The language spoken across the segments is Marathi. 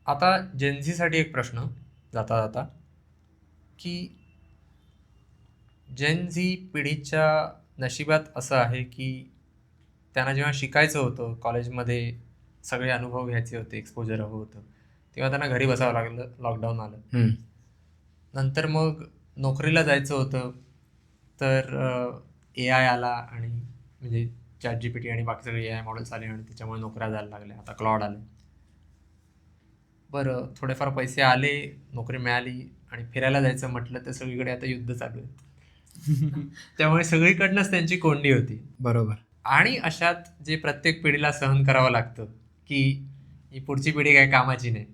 आता जेनझीसाठी एक प्रश्न जाता जाता, की जेनझी पिढीच्या नशिबात असं आहे की त्यांना जेव्हा शिकायचं होतं कॉलेजमध्ये, सगळे अनुभव घ्यायचे होते, एक्सपोजर हवं होतं, तेव्हा त्यांना घरी बसावं लागलं, लॉकडाऊन आलं. नंतर मग नोकरीला जायचं होतं, तर ए आय आला आणि म्हणजे चॅट जी पी टी आणि बाकी सगळे ए आय मॉडेल्स आले आणि त्याच्यामुळे नोकऱ्या जायला लागल्या. आता क्लॉड आले. बरं, थोडेफार पैसे आले, नोकरी मिळाली आणि फिरायला जायचं म्हटलं तर सगळीकडे आता युद्ध चालू आहे. त्यामुळे सगळीकडनंच त्यांची कोंडी होती. बरोबर. आणि अशात जे प्रत्येक पिढीला सहन करावं लागतं, की ही पुढची पिढी काही कामाची नाही,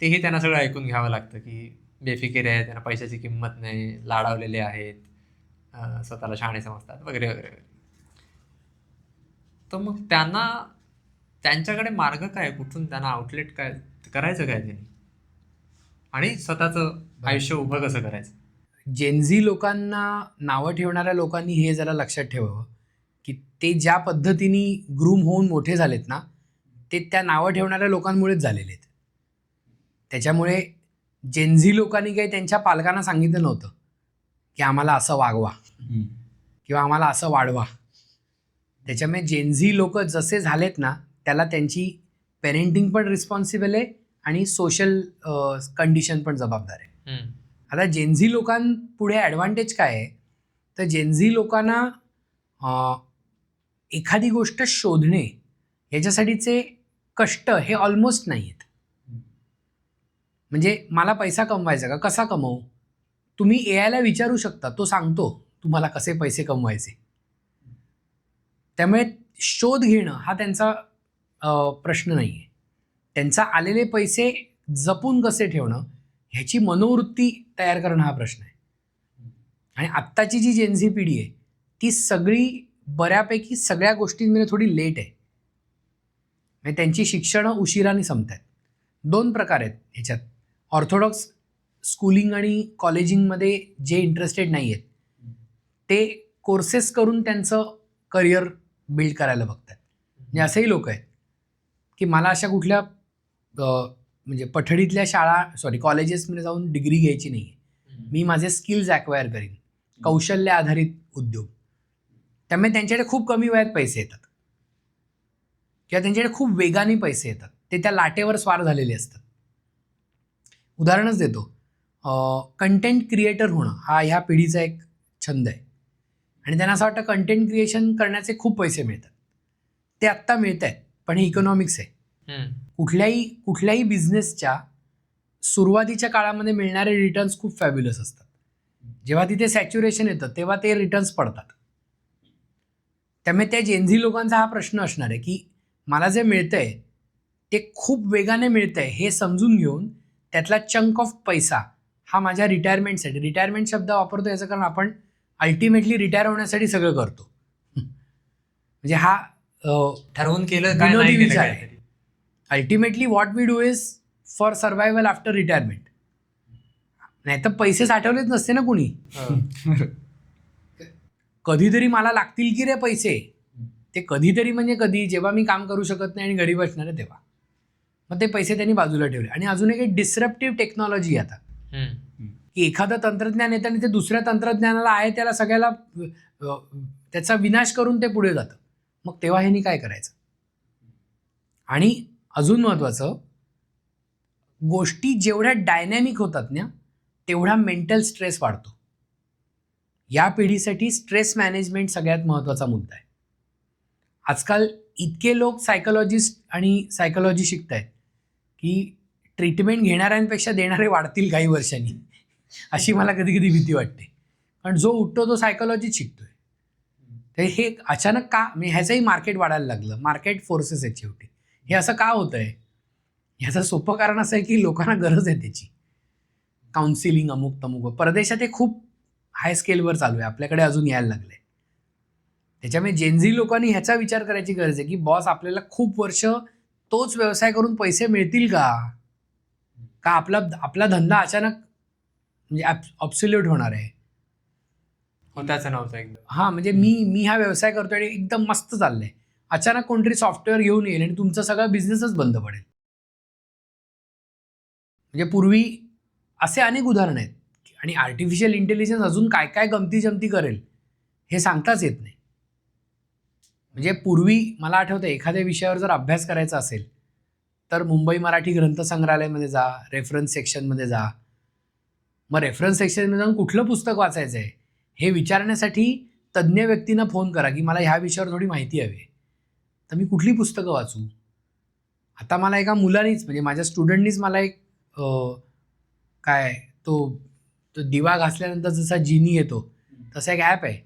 तेही त्यांना सगळं ऐकून घ्यावं लागतं, की बेफिकीर आहे, त्यांना पैशाची किंमत नाही, लाडावलेले आहेत, स्वतःला शहाणे समजतात वगैरे वगैरे वगैरे. तर मग त्यांच्याकडे मार्ग काय, कुठून त्यांना आउटलेट काय, करायचं काय त्यांनी, आणि स्वतःचं आयुष्य उभं कसं करायचं? जेनझी लोकांना नावं ठेवणाऱ्या लोकांनी हे जरा लक्षात ठेवावं की ते ज्या पद्धतीने ग्रूम होऊन मोठे झालेत ना, ते त्या नावं ठेवणाऱ्या लोकांमुळेच झालेले आहेत. त्याच्यामुळे जेनझी लोकांनी काही त्यांच्या पालकांना सांगितलं नव्हतं की आम्हाला असं वागवा किंवा आम्हाला असं वाढवा. त्याच्यामुळे जेनझी लोक जसे झालेत ना, त्याला त्यांची पेरेंटिंग पण रिस्पॉन्सिबल आहे आणि सोशल कंडिशन पण जबाबदार आहे. आता जेनझी लोकांपुढे ॲडव्हान्टेज काय आहे, तर जेनझी लोकांना एखादी गोष्ट शोधणे याच्यासाठीचे कष्ट हे ऑलमोस्ट नाही आहेत. म्हणजे मला पैसा कमवायचा का, कसा कमवू, तुम्ही ए आयला विचारू शकता, तो सांगतो तुम्हाला कसे पैसे कमवायचे. त्यामुळे शोध घेणं हा त्यांचा प्रश्न नाही आहे. त्यांचा आलेले पैसे जपून कसे ठेवणं ह्याची मनोवृत्ती तयार करणं हा प्रश्न आहे. आणि आत्ताची जी जेनझी पिढी आहे ती सगळी बऱ्यापैकी सगळ्या गोष्टींमध्ये थोडी लेट आहे. म्हणजे त्यांची शिक्षणं उशिराने संपतात. दोन प्रकार आहेत ह्याच्यात. ऑर्थोडॉक्स स्कूलिंग आणि कॉलेजिंगमध्ये जे इंटरेस्टेड नाही आहेत ते कोर्सेस करून त्यांचं करिअर बिल्ड करायला बघतात. म्हणजे असेही लोक आहेत की मला अशा कुठल्या म्हणजे पठडीतल्या कॉलेजेसमध्ये जाऊन डिग्री घ्यायची नाही आहे, मी माझे स्किल्स ॲक्वायर करीन, कौशल्य आधारित उद्योग. त्यामुळे त्यांच्याकडे खूप कमी वयात पैसे येतात किंवा त्यांच्याकडे खूप वेगाने पैसे येतात. ते त्या लाटेवर स्वार झालेले असतात. उदाहरणच देतो, कंटेंट क्रिएटर होणं हा ह्या पिढीचा एक छंद आहे आणि त्यांना असं वाटतं कंटेंट क्रिएशन करण्याचे खूप पैसे मिळतात. ते आत्ता मिळत आहेत, पण हे इकॉनॉमिक्स आहे. कुठल्याही बिझनेसच्या सुरुवातीच्या काळामध्ये मिळणारे रिटर्न्स खूप फॅब्युलस असतात. जेव्हा तिथे सॅच्युरेशन येतं तेव्हा ते रिटर्न्स पडतात. त्यामुळे त्या जेनझी लोकांचा हा प्रश्न असणार आहे की मला जे मिळतंय ते खूप वेगाने मिळतंय हे समजून घेऊन त्यातला चंक ऑफ पैसा हा माझ्या रिटायरमेंटसाठी, रिटायरमेंट शब्द वापरतो याचं कारण आपण अल्टिमेटली रिटायर होण्यासाठी सगळं करतो. म्हणजे हा ठरवून केलं काय विनोदी नाही केलं विचार काय आहे. तरी. Ultimately what we do is for survival after retirement. नाही तर पैसे साठवलेच नसते ना कुणी. कधीतरी मला लागतील की रे पैसे, ते कधीतरी म्हणजे कधी, जेव्हा मी काम करू शकत नाही आणि घरी बसणार आहे तेव्हा. मग ते पैसे त्यांनी बाजूला ठेवले. आणि अजून एक डिस्रप्टिव्ह टेक्नॉलॉजी आता, की एखादं तंत्रज्ञान येतं आणि ते दुसऱ्या तंत्रज्ञानाला आहे त्याला सगळ्याला त्याचा विनाश करून ते पुढे जातं. मग तेव्हा ह्यांनी काय करायचं. आणि अजून महत्त्वाचं, गोष्टी जेवढ्या डायनॅमिक होतात ना तेवढा मेंटल स्ट्रेस वाढतो. या पिढीसाठी स्ट्रेस मॅनेजमेंट सगळ्यात महत्त्वाचा मुद्दा आहे. आजकाल इतके लोक सायकोलॉजिस्ट आणि सायकोलॉजी शिकत आहेत की ट्रीटमेंट घेणाऱ्यांपेक्षा देणारे वाढतील काही वर्षांनी, अशी मला कधी कधी भीती वाटते. कारण जो उठतो तो सायकोलॉजीच शिकतोय. तर हे अचानक का, म्हणजे ह्याचंही मार्केट वाढायला लागलं. मार्केट फोर्सेस आहेत शेवटी. हे असं का होतं आहे, ह्याचं सोपं कारण असं आहे की लोकांना गरज आहे त्याची. काउन्सिलिंग अमुक तमुक परदेशात हे खूप हाय स्केलवर चालू आहे, आपल्याकडे अजून यायला लागले. त्याच्यामुळे जेनझी लोकांनी ह्याचा विचार करायची गरज आहे की बॉस आपल्याला खूप वर्ष तोच व्यवसाय करून पैसे मिळतील का, का आपला धंदा अचानक म्हणजे ऑब्सोल्यूट होणार आहे. होताच नव्हतं एकदम. हां, म्हणजे मी हा व्यवसाय करतोय आणि एकदम मस्त चाललंय, अचानक कोणतरी सॉफ्टवेअर घेऊन येईल आणि तुमचा सगळा बिझनेसच बंद पडेल. म्हणजे पूर्वी असे अनेक उदाहरण आहेत आणि आर्टिफिशियल इंटेलिजन्स अजून काय काय गमती जमती करेल हे सांगताच येत नाही. म्हणजे पूर्वी मला आठवतं एखाद्या विषयावर जर अभ्यास करायचा असेल तर मुंबई मराठी ग्रंथसंग्रहालयामध्ये जा, रेफरन्स सेक्शनमध्ये जा. मग रेफरन्स सेक्शनमध्ये जाऊन कुठलं पुस्तक वाचायचं आहे हे विचारण्यासाठी तज्ज्ञ व्यक्तींना फोन करा की मला ह्या विषयावर थोडी माहिती हवी आहे. तर मी कुठली पुस्तकं वाचू? आता मला एका मुलानीच म्हणजे माझ्या स्टुडंटनीच मला एक काय तो दिवा घासल्यानंतर जसा जिनी येतो तसा एक ॲप आहे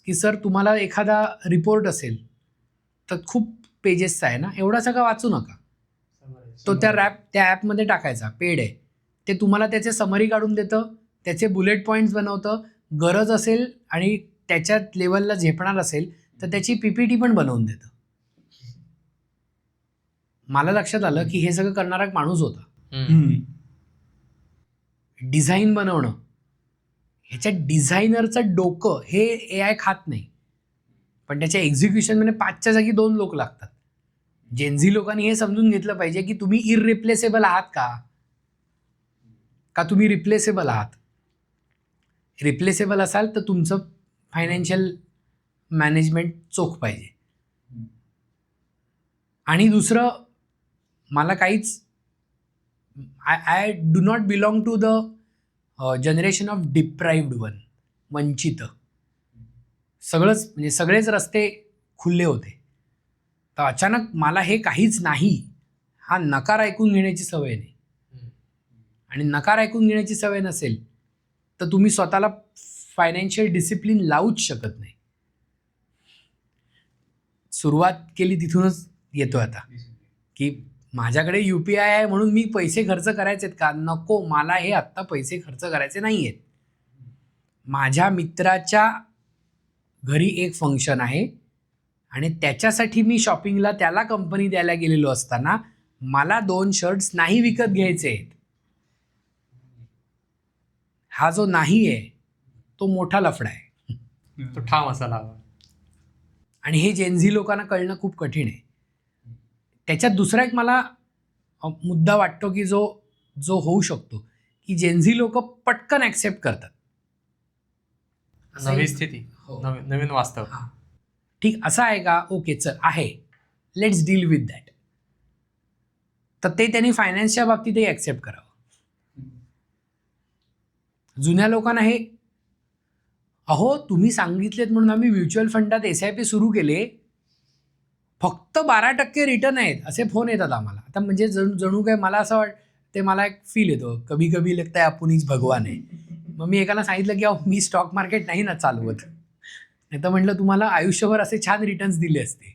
की सर तुम्हाला एखादा रिपोर्ट असेल तर खूप पेजेसचा आहे ना, एवढा सगळं वाचू नका. तो त्या ॲपमध्ये टाकायचा, पेड आहे. ते तुम्हाला त्याचे समरी काढून देतं, त्याचे बुलेट पॉईंट्स बनवतं. गरज असेल आणि त्याच्या लेवलला झेपणार असेल तर त्याची PPT पण बनवून देतं. मला लक्षात आलं की हे सगळं करणारा एक माणूस होता. डिझाईन बनवणं, ह्याच्या डिझायनरचं डोकं हे AI खात नाही, पण त्याच्या एक्झिक्युशनमध्ये 5च्या जागी 2 लोक लागतात. जेनझी लोकांनी हे समजून घेतलं पाहिजे की तुम्ही इररिप्लेसेबल आहात का तुम्ही रिप्लेसेबल आहात. रिप्लेसेबल असाल तर तुमचं फायनान्शियल मॅनेजमेंट चोख पाहिजे. आणि दुसरं, मला काहीच I do not belong to the generation of deprived one, वंचित. सगळंच म्हणजे सगळेच रस्ते खुले होते. तर अचानक मला हे काहीच नाही हा नकार ऐकून घेण्याची सवय नाही. आणि नकार ऐकून घेण्याची सवय नसेल तर तुम्ही स्वतःला फायनान्शियल डिसिप्लिन लावूच शकत नाही. सुरुवात केली तिथूनच येतो आता की माझ्याकडे UPI आहे म्हणून मी पैसे खर्च करायचेत का? नको, मला हे आत्ता पैसे खर्च करायचे नाही आहेत. माझ्या मित्राच्या घरी एक फंक्शन आहे आणि त्याच्यासाठी मी शॉपिंगला त्याला कंपनी द्यायला गेलेलो असताना मला 2 शर्ट्स नाही विकत घ्यायचे आहेत. हा जो नाही आहे तो मोठा लफडा आहे. तो ठाम असायला हवा. आणि हे जेनझी लोकांना कळणं खूप कठीण आहे. त्याच्यात दुसरा एक मला मुद्दा वाटतो की जो होऊ शकतो की जेनझी लोक पटकन ॲक्सेप्ट करतात नवी स्थिती, नवीन वास्तव. ठीक असं आहे का? ओके चल आहे, लेट्स डील विथ दॅट. तर ते त्यांनी फायनान्सच्या बाबतीतही ॲक्सेप्ट करावं. जुन्या लोकांना हे अहो तुम्ही सांगितलेत म्हणून आम्ही म्युच्युअल फंडात SIP सुरू केले, फक्त 12% रिटर्न आहेत असे फोन येतात आम्हाला. आता म्हणजे जणू काय मला असं ते मला एक फील येतो, कभी कभी लगता है आपणच भगवान आहे. मग मी एकाला सांगितलं की अहो मी स्टॉक मार्केट नाही ना चालवत, नाही तर म्हटलं तुम्हाला आयुष्यभर असे छान रिटर्न्स दिले असते.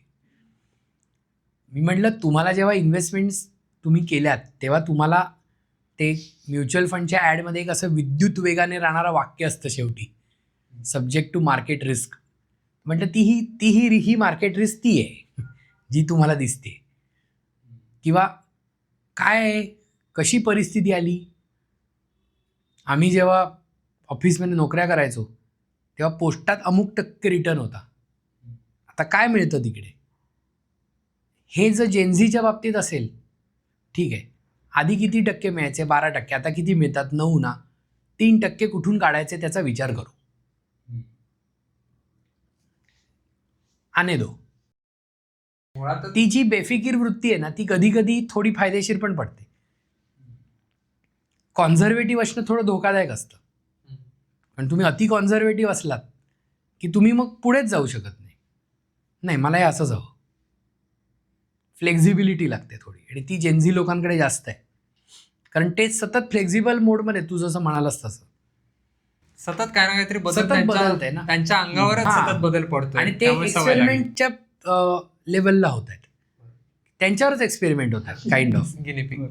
मी म्हटलं तुम्हाला जेव्हा इन्व्हेस्टमेंट्स तुम्ही केल्यात तेव्हा तुम्हाला ते म्युच्युअल फंडच्या ॲडमध्ये एक असं विद्युत वेगाने राहणारं वाक्य असतं शेवटी, सब्जेक्ट टू मार्केट रिस्क. म्हटलं ही मार्केट रिस्क ती आहे जी तुम्हाला दिसते. किंवा काय आहे, कशी परिस्थिती आली. आम्ही जेव्हा ऑफिसमध्ये नोकऱ्या करायचो तेव्हा पोस्टात अमुक टक्के रिटर्न होता. आता काय मिळतं तिकडे? हे जर जेनझीच्या बाबतीत असेल, ठीक आहे, आधी किती टक्के मिळायचे? 12%. आता किती मिळतात? 9 ना. 3% कुठून काढायचे त्याचा विचार करू. आने दो. ती जी बेफिकीर वृत्ती आहे ना ती कधी कधी थोडी फायदेशीर पण पडते. कॉन्झर्वेटिव्ह असणं थोडं धोकादायक असतं, पण तुम्ही अति कॉन्झर्वेटिव्ह असलात की तुम्ही मग पुढेच जाऊ शकत नाही. मला हे असंच हवं. फ्लेक्झिबिलिटी लागते थोडी, आणि ती जेनझी लोकांकडे जास्त आहे, कारण ते सतत फ्लेक्झिबल मोडमध्ये, तू जसं म्हणालास तसं सतत काय ना काहीतरी सतत बदलतंय ना, त्यांच्या अंगावरच सतत बदल पडतो. आणि ते एक्सपेरिमेंटच्या लेवलला होत आहेत, त्यांच्यावरच एक्सपेरिमेंट होतात काइंड ऑफ. गिनिपिग.